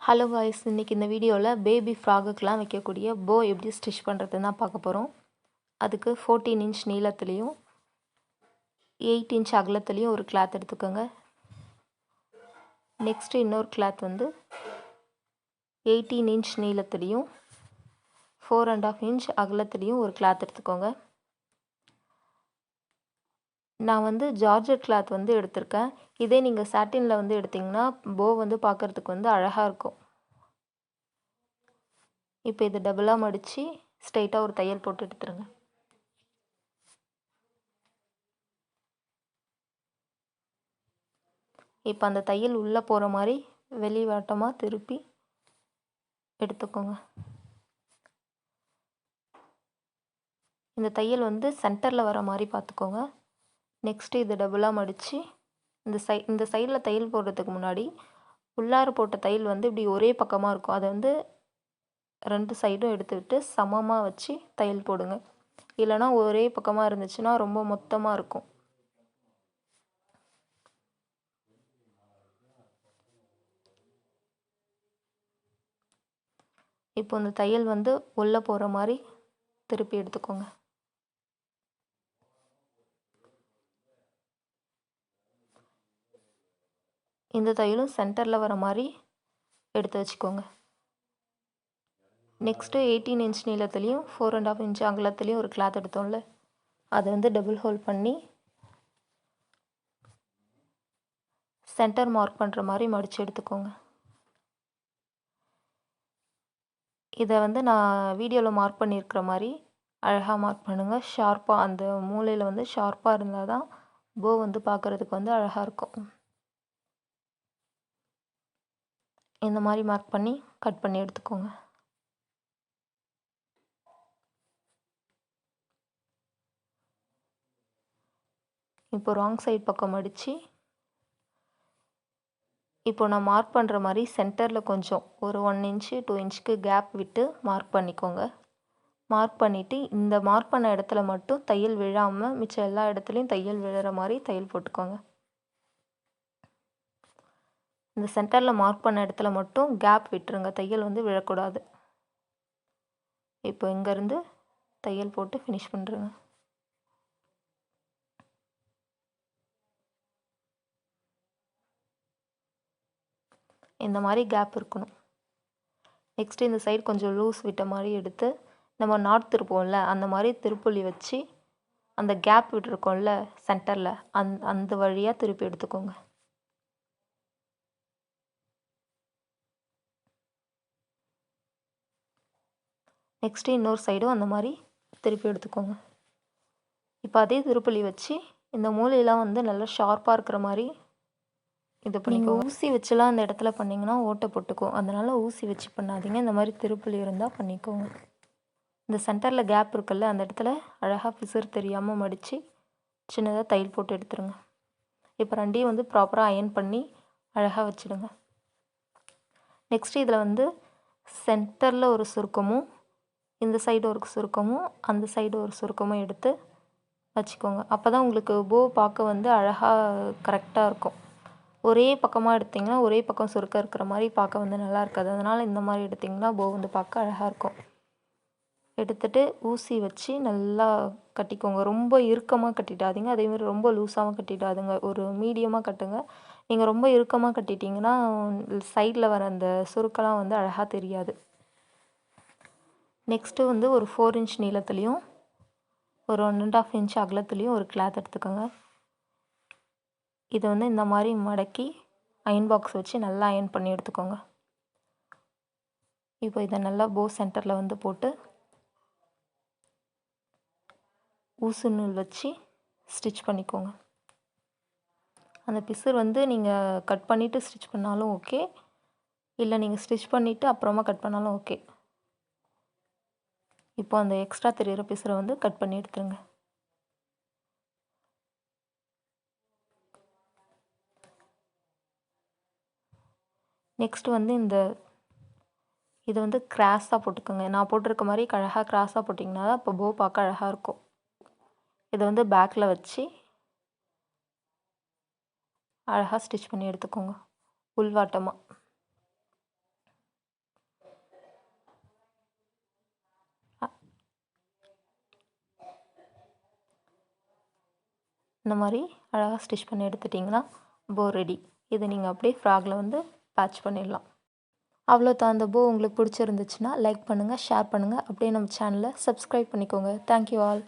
Hello guys, இன்றைக்கி இந்த வீடியோவில் பேபி ஃப்ராகுக்கெலாம் வைக்கக்கூடிய போ எப்படி ஸ்டிச் பண்ணுறதுன்னு தான் பார்க்க போகிறோம். அதுக்கு 14 இன்ச் நீளத்துலேயும் 8 இன்ச் அகலத்துலேயும் ஒரு கிளாத் எடுத்துக்கோங்க. நெக்ஸ்ட்டு இன்னொரு கிளாத் வந்து 18 இன்ச் நீளத்துலேயும் 4.5 இன்ச் அகலத்துலேயும் ஒரு கிளாத் எடுத்துக்கோங்க. நான் வந்து ஜார்ஜெட் கிளாத் வந்து எடுத்திருக்கேன். இதே நீங்கள் சாட்டினில் வந்து எடுத்திங்கன்னா போ வந்து பார்க்குறதுக்கு வந்து அழகாக இருக்கும். இப்போ இது டபுளாக மடித்து ஸ்ட்ரைட்டாக ஒரு தையல் போட்டு எடுத்துருங்க. இப்போ அந்த தையல் உள்ளே போகிற மாதிரி வெளிவாட்டமாக திருப்பி எடுத்துக்கோங்க. இந்த தையல் வந்து சென்டரில் வர மாதிரி பார்த்துக்கோங்க. நெக்ஸ்ட்டு இது டபுளாக மடித்து இந்த சைடில் தையல் போடுறதுக்கு முன்னாடி உள்ளார போட்ட தையல் வந்து இப்படி ஒரே பக்கமாக இருக்கும். அதை வந்து 2 சைடும் எடுத்துக்கிட்டு சமமாக வச்சு தையல் போடுங்க. இல்லைனா ஒரே பக்கமாக இருந்துச்சுன்னா ரொம்ப மொத்தமாக இருக்கும். இப்போ இந்த தையல் வந்து உள்ளே போகிற மாதிரி திருப்பி எடுத்துக்கோங்க. இந்த தையலும் சென்டரில் வர மாதிரி எடுத்து வச்சுக்கோங்க. நெக்ஸ்ட்டு 18 இன்ச் நீளத்துலேயும் 4.5 இன்ச் அகலத்துலேயும் ஒரு கிளாத் எடுத்தோம்ல, அதை வந்து டபுள் ஹோல்ட் பண்ணி சென்டர் மார்க் பண்ணுற மாதிரி மடித்து எடுத்துக்கோங்க. இதை வந்து நான் வீடியோவில் மார்க் பண்ணியிருக்கிற மாதிரி அழகாக மார்க் பண்ணுங்கள். ஷார்ப்பாக அந்த மூலையில் வந்து ஷார்ப்பாக இருந்தால் தான் போ வந்து பார்க்குறதுக்கு வந்து அழகாக இருக்கும். இந்த மாதிரி மார்க் பண்ணி கட் பண்ணி எடுத்துக்கோங்க. இப்போ ராங் சைட் பக்கம் மடித்து இப்போ நான் மார்க் பண்ணுற மாதிரி சென்டரில் கொஞ்சம் ஒரு 1 இன்ச்சு 2 இன்ச்சுக்கு கேப் விட்டு மார்க் பண்ணிக்கோங்க. மார்க் பண்ணிவிட்டு இந்த மார்க் பண்ண இடத்துல மட்டும் தையல் விழாமல் மிச்சம் எல்லா இடத்துலையும் தையல் விழுற மாதிரி தையல் போட்டுக்கோங்க. இந்த சென்டரில் மார்க் பண்ண இடத்துல மட்டும் கேப் விட்டுருங்க, தையல் வந்து விழக்கூடாது. இப்போ இங்கேருந்து தையல் போட்டு ஃபினிஷ் பண்ணுறேங்க. இந்த மாதிரி கேப் இருக்கணும். நெக்ஸ்ட்டு இந்த சைடு கொஞ்சம் லூஸ் விட்ட மாதிரி எடுத்து நம்ம நாட் திருப்போம்ல, அந்த மாதிரி திருப்புள்ளி வச்சு அந்த கேப் விட்டுருக்கோம்ல சென்டரில், அந்த வழியாக திருப்பி எடுத்துக்கோங்க. நெக்ஸ்ட்டு இன்னொரு சைடும் அந்த மாதிரி திருப்பி எடுத்துக்கோங்க. இப்போ அதே திருப்புள்ளி வச்சு இந்த மூலையெல்லாம் வந்து நல்லா ஷார்ப்பாக இருக்கிற மாதிரி இது பண்ணிக்கோங்க. ஊசி வச்சுலாம் அந்த இடத்துல பண்ணிங்கன்னா ஓட்டை போட்டுக்கும், அதனால் ஊசி வச்சு பண்ணாதீங்க. இந்த மாதிரி திருப்புள்ளி இருந்தால் பண்ணிக்கோங்க. இந்த சென்டரில் கேப் இருக்குல்ல, அந்த இடத்துல அழகாக பிசுறு தெரியாமல் மடித்து சின்னதாக தையல் போட்டு எடுத்துருங்க. இப்போ ரெண்டையும் வந்து ப்ராப்பராக அயன் பண்ணி அழகாக வச்சுடுங்க. நெக்ஸ்ட்டு இதில் வந்து சென்டரில் ஒரு சுருக்கமும் இந்த சைடு ஒரு சுருக்கமும் அந்த சைடு ஒரு சுருக்கமும் எடுத்து வச்சுக்கோங்க. அப்போ தான் உங்களுக்கு போ பார்க்க வந்து அழகாக கரெக்டாக இருக்கும். ஒரே பக்கமாக எடுத்திங்கன்னா ஒரே பக்கம் சுருக்கம் இருக்கிற மாதிரி பார்க்க வந்து நல்லா இருக்காது. அதனால் இந்த மாதிரி எடுத்திங்கன்னா போ வந்து பார்க்க அழகாக இருக்கும். எடுத்துகிட்டு ஊசி வச்சு நல்லா கட்டிக்கோங்க. ரொம்ப இறுக்கமாக கட்டிடாதீங்க, அதேமாதிரி ரொம்ப லூஸாகவும் கட்டிடாதுங்க. ஒரு மீடியமாக கட்டுங்க. நீங்கள் ரொம்ப இறுக்கமாக கட்டிட்டிங்கன்னா சைடில் வர அந்த சுருக்கெல்லாம் வந்து அழகாக தெரியாது. நெக்ஸ்ட்டு வந்து ஒரு 4 இன்ச் நீளத்துலேயும் ஒரு 1.5 இன்ச் அகலத்துலேயும் ஒரு கிளாத் எடுத்துக்கோங்க. இதை வந்து இந்த மாதிரி மடக்கி அயன் பாக்ஸ் வச்சு நல்லா அயன் பண்ணி எடுத்துக்கோங்க. இப்போ இதை நல்லா போ சென்டரில் வந்து போட்டு ஊசி நூல் வச்சு ஸ்டிச் பண்ணிக்கோங்க. அந்த பிசுறு வந்து நீங்கள் கட் பண்ணிவிட்டு ஸ்டிச் பண்ணாலும் ஓகே, இல்லை நீங்கள் ஸ்டிச் பண்ணிவிட்டு அப்புறமா கட் பண்ணாலும் ஓகே. இப்போ அந்த எக்ஸ்ட்ரா தெரிகிற பிசுரை வந்து கட் பண்ணி எடுத்துருங்க. நெக்ஸ்ட்டு வந்து இதை வந்து கிராஸாக போட்டுக்கோங்க. நான் போட்டிருக்க மாதிரி அழகாக கிராஸாக போட்டிங்கன்னா தான் இப்போ போ பார்க்க அழகாக இருக்கும். இதை வந்து பேக்கில் வச்சு அழகாக ஸ்டிச் பண்ணி எடுத்துக்கோங்க உள்வாட்டமாக. இந்த மாதிரி அழகாக ஸ்டிச் பண்ணி எடுத்துட்டிங்கன்னா போ ரெடி. இதை நீங்கள் அப்படியே ஃப்ராகில் வந்து பேட்ச் பண்ணிடலாம். அவ்வளோதான். அந்த போ உங்களுக்கு பிடிச்சிருந்துச்சுன்னா லைக் பண்ணுங்கள், ஷேர் பண்ணுங்கள், அப்படியே நம்ம சேனலை சப்ஸ்கிரைப் பண்ணிக்கோங்க. Thank you all.